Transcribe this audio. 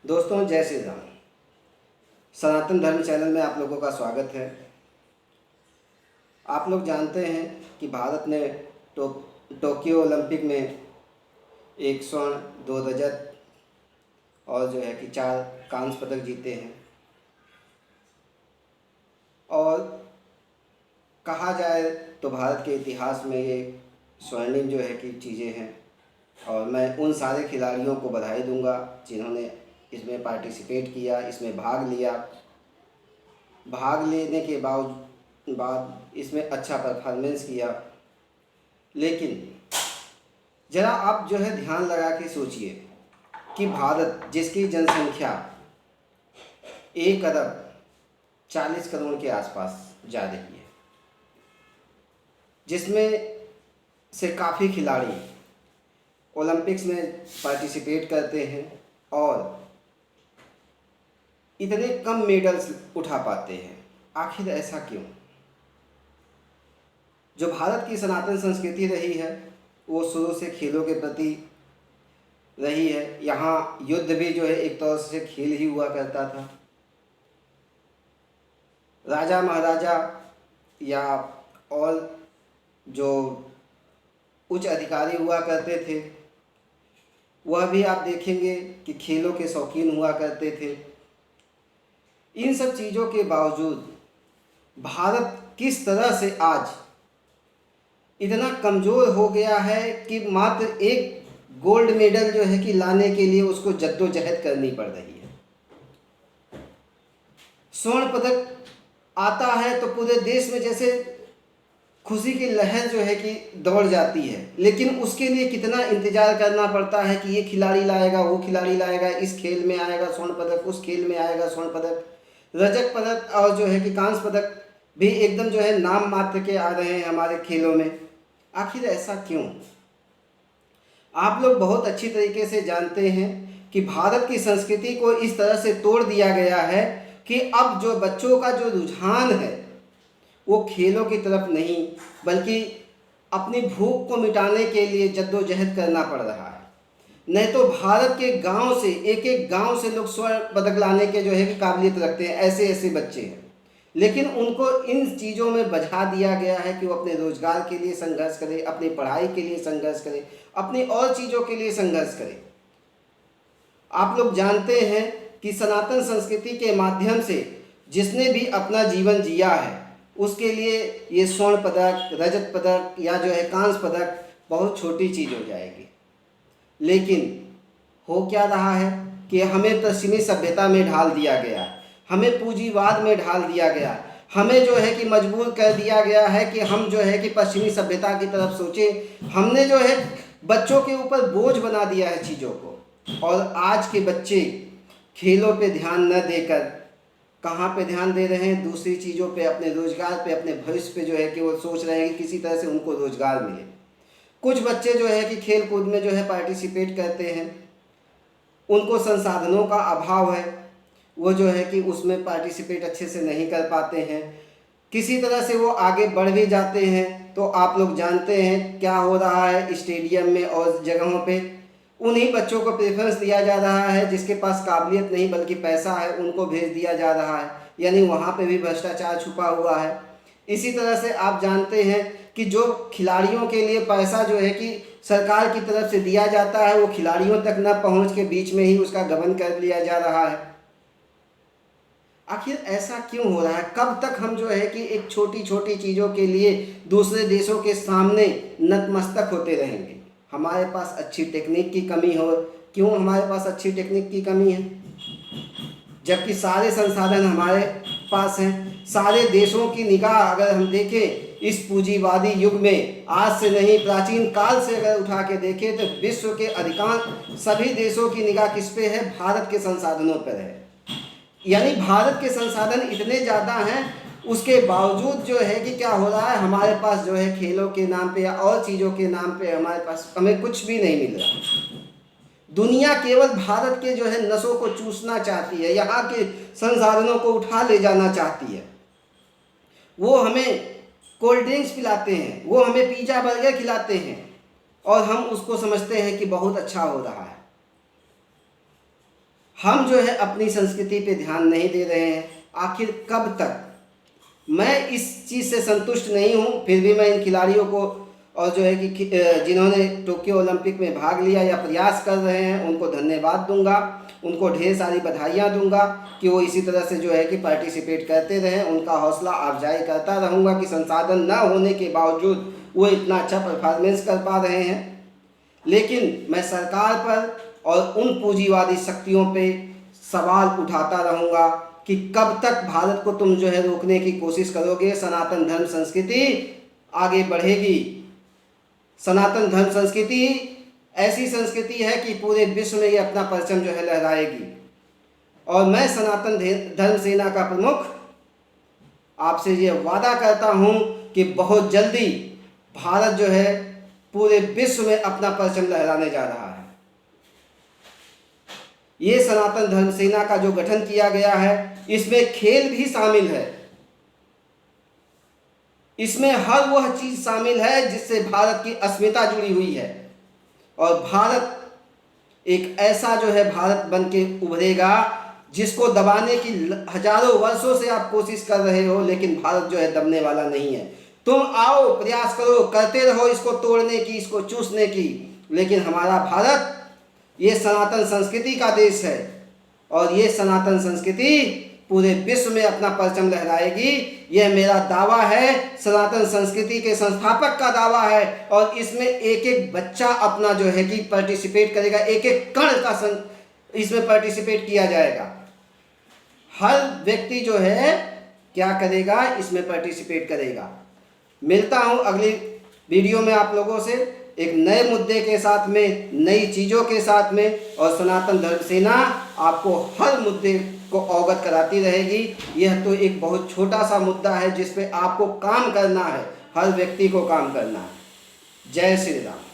दोस्तों, जय श्री राम। सनातन धर्म चैनल में आप लोगों का स्वागत है। आप लोग जानते हैं कि भारत ने टोक्यो ओलंपिक में 1 स्वर्ण, 2 रजत और जो है कि 4 कांस्य पदक जीते हैं। और कहा जाए तो भारत के इतिहास में ये स्वर्णिम जो है कि चीज़ें हैं। और मैं उन सारे खिलाड़ियों को बधाई दूंगा जिन्होंने इसमें पार्टिसिपेट किया, इसमें भाग लिया। भाग लेने के बाद इसमें अच्छा परफॉर्मेंस किया। लेकिन ज़रा आप जो है ध्यान लगा के सोचिए कि भारत, जिसकी जनसंख्या 1 अरब 40 करोड़ के आसपास जा रही है, जिसमें से काफ़ी खिलाड़ी ओलंपिक्स में पार्टिसिपेट करते हैं और इतने कम मेडल्स उठा पाते हैं। आखिर ऐसा क्यों? जो भारत की सनातन संस्कृति रही है वो शुरू से खेलों के प्रति रही है। यहाँ युद्ध भी जो है एक तौर से खेल ही हुआ करता था। राजा महाराजा या और जो उच्च अधिकारी हुआ करते थे, वह भी आप देखेंगे कि खेलों के शौकीन हुआ करते थे। इन सब चीज़ों के बावजूद भारत किस तरह से आज इतना कमज़ोर हो गया है कि मात्र एक गोल्ड मेडल जो है कि लाने के लिए उसको जद्दोजहद करनी पड़ रही है। स्वर्ण पदक आता है तो पूरे देश में जैसे खुशी की लहर जो है कि दौड़ जाती है, लेकिन उसके लिए कितना इंतज़ार करना पड़ता है कि ये खिलाड़ी लाएगा, वो खिलाड़ी लाएगा, इस खेल में आएगा स्वर्ण पदक, उस खेल में आएगा स्वर्ण पदक, रजत पदक और जो है कि कांस्य पदक भी एकदम जो है नाम मात्र के आ रहे हैं हमारे खेलों में। आखिर ऐसा क्यों? आप लोग बहुत अच्छी तरीके से जानते हैं कि भारत की संस्कृति को इस तरह से तोड़ दिया गया है कि अब जो बच्चों का जो रुझान है वो खेलों की तरफ नहीं, बल्कि अपनी भूख को मिटाने के लिए जद्दोजहद करना पड़ रहा है। नहीं तो भारत के गांव से, एक एक गांव से लोग स्वर्ण पदक लाने के जो है कि काबिलियत रखते हैं, ऐसे ऐसे बच्चे हैं। लेकिन उनको इन चीज़ों में बझा दिया गया है कि वो अपने रोजगार के लिए संघर्ष करें, अपनी पढ़ाई के लिए संघर्ष करें, अपनी और चीज़ों के लिए संघर्ष करें। आप लोग जानते हैं कि सनातन संस्कृति के माध्यम से जिसने भी अपना जीवन जिया है उसके लिए ये स्वर्ण पदक, रजत पदक या जो है कांस्य पदक बहुत छोटी चीज़ हो जाएगी। लेकिन हो क्या रहा है कि हमें पश्चिमी सभ्यता में ढाल दिया गया, हमें पूंजीवाद में ढाल दिया गया, हमें जो है कि मजबूर कर दिया गया है कि हम जो है कि पश्चिमी सभ्यता की तरफ सोचें। हमने जो है बच्चों के ऊपर बोझ बना दिया है चीज़ों को। और आज के बच्चे खेलों पे ध्यान न देकर कहाँ पे ध्यान दे रहे हैं? दूसरी चीज़ों पे, अपने रोजगार पे, अपने भविष्य पे जो है कि वो सोच रहे हैं कि किसी तरह से उनको रोजगार मिले। कुछ बच्चे जो है कि खेल कूद में जो है पार्टिसिपेट करते हैं, उनको संसाधनों का अभाव है, वो जो है कि उसमें पार्टिसिपेट अच्छे से नहीं कर पाते हैं। किसी तरह से वो आगे बढ़ भी जाते हैं तो आप लोग जानते हैं क्या हो रहा है स्टेडियम में और जगहों पे। उन्हीं बच्चों को प्रेफरेंस दिया जा रहा है जिसके पास काबिलियत नहीं बल्कि पैसा है, उनको भेज दिया जा रहा है। यानी वहाँ पे भी भ्रष्टाचार छुपा हुआ है। इसी तरह से आप जानते हैं कि जो खिलाड़ियों के लिए पैसा जो है कि सरकार की तरफ से दिया जाता है वो खिलाड़ियों तक न पहुँच के बीच में ही उसका गबन कर लिया जा रहा है। आखिर ऐसा क्यों हो रहा है? कब तक हम जो है कि एक छोटी छोटी चीज़ों के लिए दूसरे देशों के सामने नतमस्तक होते रहेंगे? हमारे पास अच्छी टेक्निक की कमी हो। क्यों हमारे पास अच्छी टेक्निक की कमी है जबकि सारे संसाधन हमारे पास हैं? सारे देशों की निगाह अगर हम देखें इस पूंजीवादी युग में, आज से नहीं प्राचीन काल से अगर उठा के देखें तो विश्व के अधिकांश सभी देशों की निगाह किस पे है? भारत के संसाधनों पर है। यानी भारत के संसाधन इतने ज़्यादा हैं, उसके बावजूद जो है कि क्या हो रहा है, हमारे पास जो है खेलों के नाम पे या और चीज़ों के नाम पे हमारे पास हमें कुछ भी नहीं मिल रहा। दुनिया केवल भारत के जो है नसों को चूसना चाहती है, यहाँ के संसाधनों को उठा ले जाना चाहती है। वो हमें कोल्ड ड्रिंक्स पिलाते हैं, वो हमें पिज़्ज़ा बर्गर खिलाते हैं और हम उसको समझते हैं कि बहुत अच्छा हो रहा है। हम जो है अपनी संस्कृति पे ध्यान नहीं दे रहे हैं। आखिर कब तक? मैं इस चीज़ से संतुष्ट नहीं हूँ, फिर भी मैं इन खिलाड़ियों को और जो है कि जिन्होंने टोक्यो ओलंपिक में भाग लिया या प्रयास कर रहे हैं उनको धन्यवाद दूंगा, उनको ढेर सारी बधाइयाँ दूंगा कि वो इसी तरह से जो है कि पार्टिसिपेट करते रहें। उनका हौसला अफजाई करता रहूँगा कि संसाधन न होने के बावजूद वो इतना अच्छा परफॉर्मेंस कर पा रहे हैं। लेकिन मैं सरकार पर और उन पूंजीवादी शक्तियों पे सवाल उठाता रहूँगा कि कब तक भारत को तुम जो है रोकने की कोशिश करोगे। सनातन धर्म संस्कृति आगे बढ़ेगी। सनातन धर्म संस्कृति ऐसी संस्कृति है कि पूरे विश्व में ये अपना परचम जो है लहराएगी। और मैं सनातन धर्म सेना का प्रमुख आपसे ये वादा करता हूँ कि बहुत जल्दी भारत जो है पूरे विश्व में अपना परचम लहराने जा रहा है। ये सनातन धर्म सेना का जो गठन किया गया है इसमें खेल भी शामिल है। इसमें हर वह चीज शामिल है जिससे भारत की अस्मिता जुड़ी हुई है। और भारत एक ऐसा जो है भारत बन के उभरेगा जिसको दबाने की हजारों वर्षों से आप कोशिश कर रहे हो, लेकिन भारत जो है दबने वाला नहीं है। तुम आओ, प्रयास करो, करते रहो इसको तोड़ने की, इसको चूसने की, लेकिन हमारा भारत ये सनातन संस्कृति का देश है और ये सनातन संस्कृति पूरे विश्व में अपना परचम लहराएगी। यह मेरा दावा है, सनातन संस्कृति के संस्थापक का दावा है। और इसमें एक एक बच्चा अपना जो है कि पार्टिसिपेट करेगा, एक एक कण का इसमें पार्टिसिपेट किया जाएगा। हर व्यक्ति जो है क्या करेगा, इसमें पार्टिसिपेट करेगा। मिलता हूँ अगली वीडियो में आप लोगों से एक नए मुद्दे के साथ में, नई चीज़ों के साथ में। और सनातन धर्म सेना आपको हर मुद्दे को अवगत कराती रहेगी। यह तो एक बहुत छोटा सा मुद्दा है जिस पे आपको काम करना है, हर व्यक्ति को काम करना है। जय श्री राम।